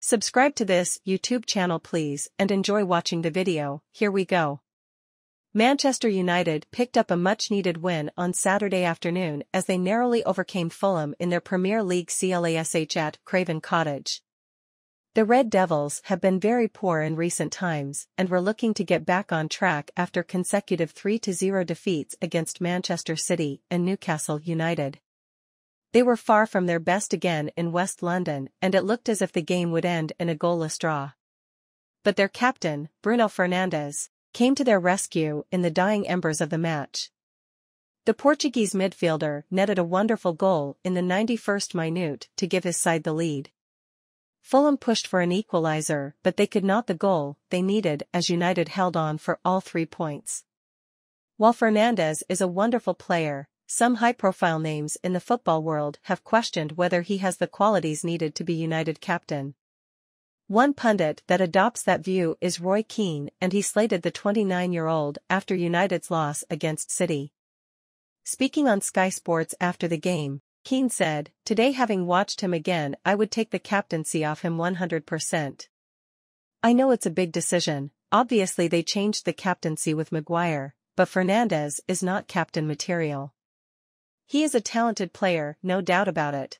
Subscribe to this YouTube channel please and enjoy watching the video. Here we go. Manchester United picked up a much-needed win on Saturday afternoon as they narrowly overcame Fulham in their Premier League clash at Craven Cottage. The Red Devils have been very poor in recent times and were looking to get back on track after consecutive 3-0 defeats against Manchester City and Newcastle United. They were far from their best again in West London and it looked as if the game would end in a goalless draw. But their captain, Bruno Fernandes, came to their rescue in the dying embers of the match. The Portuguese midfielder netted a wonderful goal in the 91st minute to give his side the lead. Fulham pushed for an equalizer but they could not the goal they needed as United held on for all 3 points. While Fernandes is a wonderful player, some high-profile names in the football world have questioned whether he has the qualities needed to be United captain. One pundit that adopts that view is Roy Keane and he slated the 29-year-old after United's loss against City. Speaking on Sky Sports after the game, Keane said, "Today having watched him again I would take the captaincy off him 100%. I know it's a big decision, obviously they changed the captaincy with Maguire, but Fernandes is not captain material. He is a talented player, no doubt about it.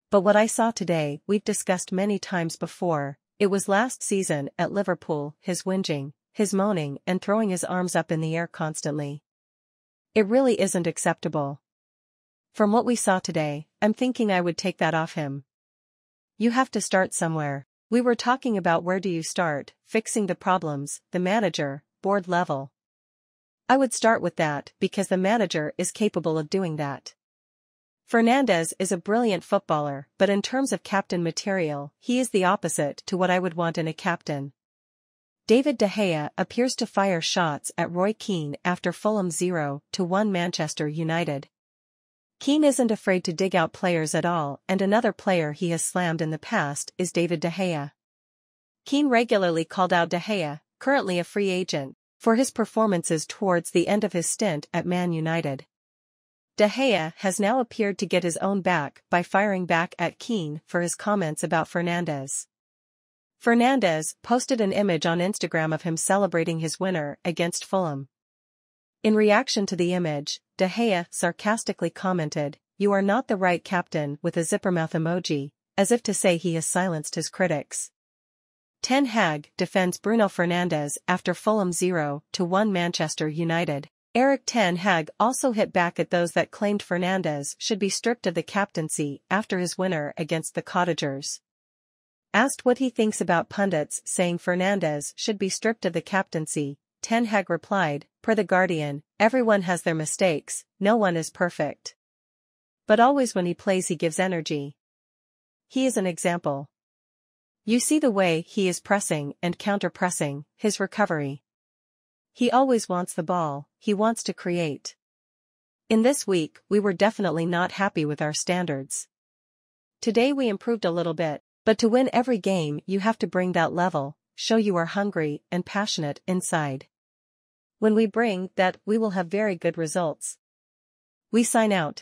But what I saw today we've discussed many times before, it was last season at Liverpool, his whinging, his moaning and throwing his arms up in the air constantly. It really isn't acceptable. From what we saw today, I'm thinking I would take that off him. You have to start somewhere. We were talking about where do you start, fixing the problems, the manager, board level. I would start with that because the manager is capable of doing that. Fernandes is a brilliant footballer but in terms of captain material he is the opposite to what I would want in a captain. David De Gea appears to fire shots at Roy Keane after Fulham 0-1 Manchester United. Keane isn't afraid to dig out players at all and another player he has slammed in the past is David De Gea. Keane regularly called out De Gea, currently a free agent, for his performances towards the end of his stint at Man United. De Gea has now appeared to get his own back by firing back at Keane for his comments about Fernandes. Fernandes posted an image on Instagram of him celebrating his winner against Fulham. In reaction to the image, De Gea sarcastically commented, "You are not the right captain," with a zippermouth emoji, as if to say he has silenced his critics. Ten Hag defends Bruno Fernandes after Fulham 0-1 Manchester United. Erik Ten Hag also hit back at those that claimed Fernandes should be stripped of the captaincy after his winner against the Cottagers. Asked what he thinks about pundits saying Fernandes should be stripped of the captaincy, Ten Hag replied, "Per The Guardian, everyone has their mistakes, no one is perfect. But always when he plays he gives energy. He is an example. You see the way he is pressing and counter-pressing, his recovery. He always wants the ball, he wants to create. In this week we were definitely not happy with our standards. Today we improved a little bit, but to win every game you have to bring that level, show you are hungry and passionate inside. When we bring that we will have very good results. We sign out."